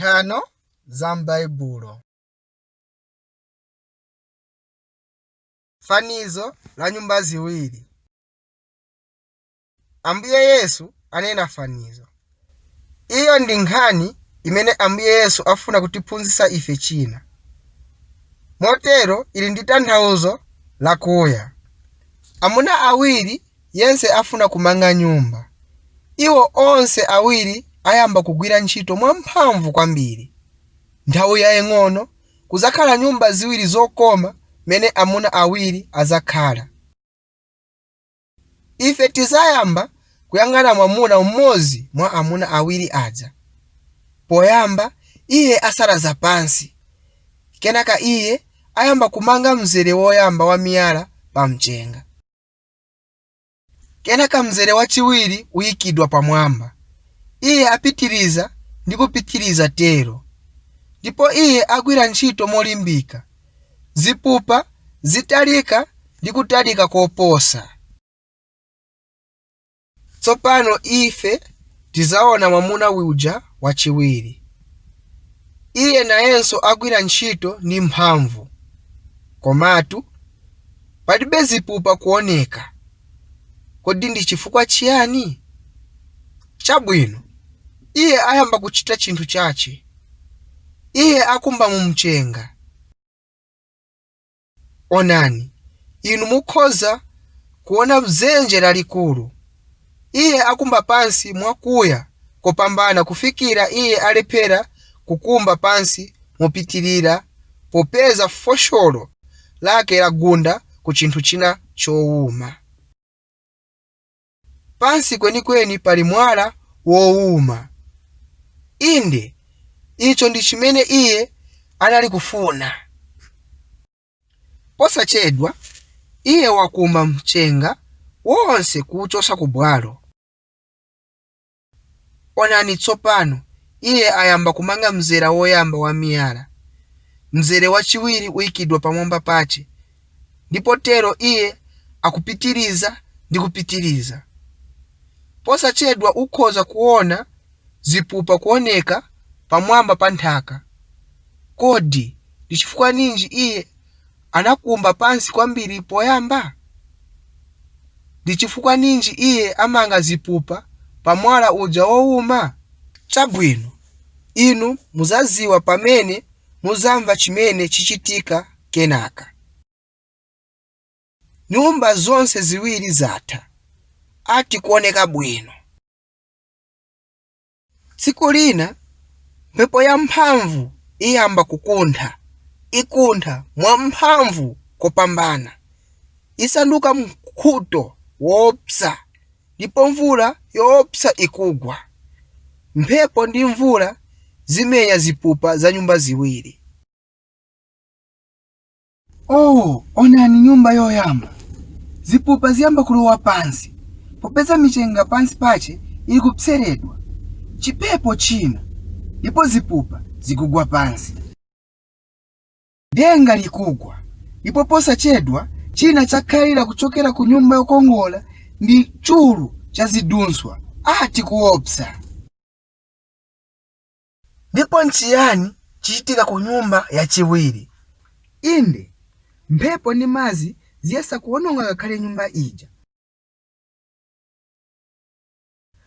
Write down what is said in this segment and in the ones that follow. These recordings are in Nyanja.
5 za m'Baibulo. Fanizo la nyumba ziwiri. Ambuye Yesu anena fanizo. Iyo ndi nkhani imene Ambuye Yesu afuna kutiphunzitsa ife china. Motero ili ndi tanthauzo lakuya. Amuna awiri yense afuna kumanga nyumba. Iwo onse awiri ayamba kugwira ntchito mwamphamvu kwambiri. Nthawi yaying'ono kuzakhala nyumba ziwiri zokoma mene amuna awiri azakhala. Ife tizayamba kuyang'ana mwamuna mmodzi mwa amuna awiri aja. Poyamba iye asalaza pansi. Kenaka iye ayamba kumanga mzere woyamba wa miyala pa mchenga. Kenaka mzere wachiwiri uyikidwa pamwamba. Iye apitiriza ndi kupitiriza tero. Ndipo iye agwira ntchito molimbika. Zipupa zitalika ndi kutalika koposa. Tsopano ife tizaona mwamuna uja wachiwiri. Iye nayenso agwira ntchito ndi mphamvu. Komatu palibe zipupa kuoneka. Kodi ndi chifukwa chiyani? Chabwino, iye ayamba kuchita chinthu chache. Iye akumba mu mchenga. Onani, inu mukhoza kuona mzenje lalikulu. Iye akumba pansi mwakuya kopambana kufikira iye alephera kukumba pansi mopitirira popeza fosholo lake lagunda ku chinthu china chowuma. Pansi kwenikweni pali mwala wowuma. Inde, icho ndi chimene iye anali kufuna. Posachedwa, iye wakumba mchenga wonse kuwuchosa ku bwalo. Onani tsopano, iye ayamba kumanga mzere woyamba wa miyala. Mzere wachiwiri uyikidwa pamwamba pache. Ndipo tero iye akupitiriza ndi kupitiriza. Posachedwa ukhoza kuona zipupa kuoneka pamwamba pa nthaka. Kodi ndi chifukwa ninji iye anakumba pansi kwambiri poyamba? Ndi chifukwa ninji iye amanga zipupa pamwala uja wowuma? Chabwino, inu muzaziwa pamene muzamva chimene chichitika kenaka. Nyumba zonse ziwiri zatha. Ati kuoneka bwino. Tsiku lina mphepo yamphamvu iyamba kukuntha. Ikuntha mwamphamvu kopambana. Isanduka mkhuto woopsa. Ndipo mvula yoopsa ikugwa. Mphepo ndi mvula zimenya zipupa za nyumba ziwiri. Onani nyumba yoyamba. Zipupa ziyamba kulowa pansi. Popeza michenga pansi pache ili kupseredwa. Chipepo china. Ndipo zipupa zikugwa pansi. Denga likugwa. Ndipo posachedwa china chakhalira kuchokera ku nyumba yokongola ndi chulu cha zidunswa. Ati kuopsa. Ndipo nchiyani chichitika ku nyumba yachiwiri? Inde, mphepo ndi madzi ziyesa kuwononga ngakhale nyumba ija.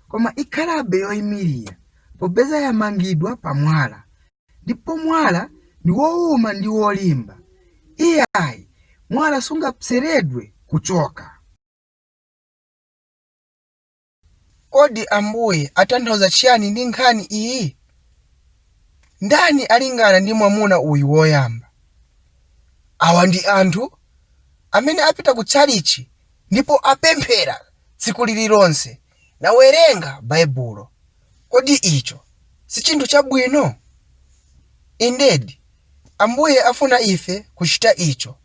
Koma ikhalabe yoyimirira popeza yamangidwa pa mwala. Ndipo mwala ndi wowuma ndi wolimba. Iyayi, mwala sungapseredwe kuchoka. Kodi Ambuye atanthauza chiyani ndi nkhani iyi? Ndani alingana ndi mwamuna uyu woyamba? Awa ndi anthu amene apita ku tchalichi ndipo apemphera tsiku lililonse nawerenga Baibulo. Kodi icho si chinthu chabwino? Indedi, Ambuye afuna ife kuchita icho.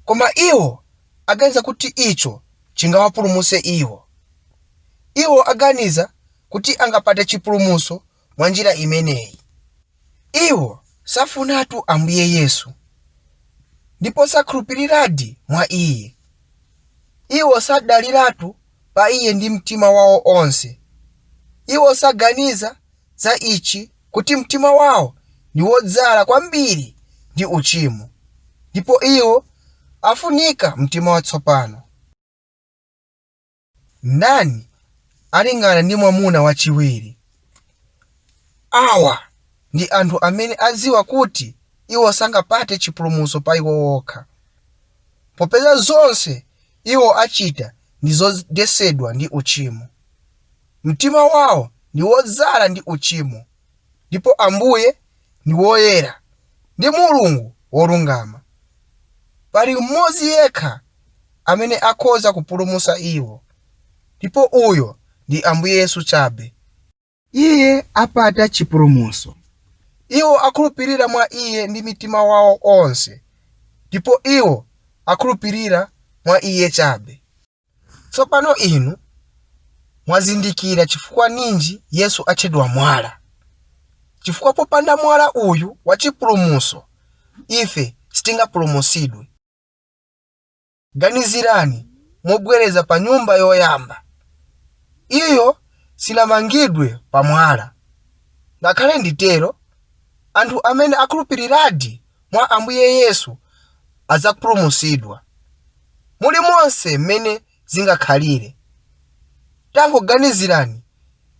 Koma iwo aganiza kuti icho chingawapulumutse iwo. Iwo aganiza kuti angapate chipulumutso mwa njira imeneyi. Iwo safunatu Ambuye Yesu. Ndipo sakhulupiriradi mwa iye. Iwo sadaliratu pa iye ndi mtima wawo onse. Iwo saganiza za ichi kuti mtima wawo ndi wodzala kwambiri ndi uchimo, ndipo iwo afunika mtima watsopano. Ndani alingana ndi mwamuna wachiwiri? Awa ndi anthu amene aziwa kuti iwo sangapate chipulumutso pa iwo okha, popeza zonse iwo achita ndi zodetsedwa ndi uchimo. Mtima wawo ndi wodzala ndi uchimo, ndipo Ambuye ndi woyera ndi Mulungu wolungama. Pali mmodzi yekha amene akhoza kupulumutsa iwo, ndipo uyo ndi Ambuye Yesu chabe. Iye apata chipulumutso. Iwo akhulupirira mwa Iye ndi mitima wawo onse, ndipo iwo akhulupirira mwa Iye chabe. Tsopano inu mwazindikira chifukwa ninji Yesu atchedwa mwala. Chifukwa popanda mwala uyu wa chipulumutso, ife sitingapulumutsidwe. Ganizirani mobwereza pa nyumba yoyamba. Iyo sinamangidwe pa mwala. Ngakhale nditero, anthu amene akhulupiriradi mwa Ambuye Yesu adzapulumutsidwa. Muli monse mmene zingakhalire. Tangoganizirani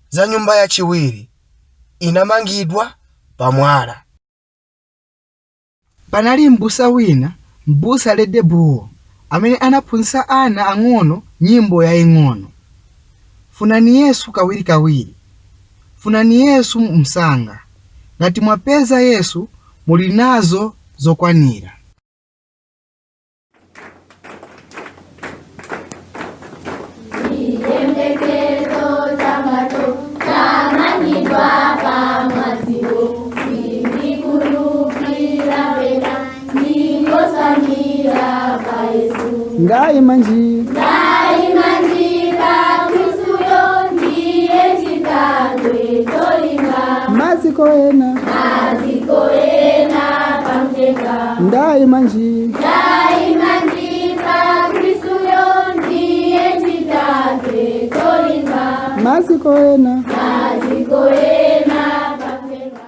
za nyumba yachiwiri, inamangidwa pa mwala. Panali m'busa wina, m'busa Ledebuwo, amene anaphunzitsa ana ang'ono nyimbo yaying'ono. Funani Yesu kawirikawiri, funani Yesu msanga. Ngati mwapeza Yesu, muli nazo zokwanira. Ngai manji Krisuyo ndiye chikadwe tolinga maziko ena pamtenga. Ngai manji Krisuyo ndiye chikadwe tolinga maziko ena pamtenga.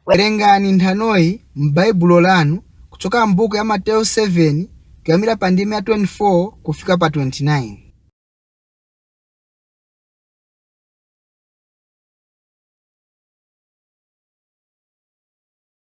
Werengani nthanoyi m'Baibulo lanu kuchoka m'buku ya Mateyu 7 kuyambira pa ndime ya 24 kufika pa 29.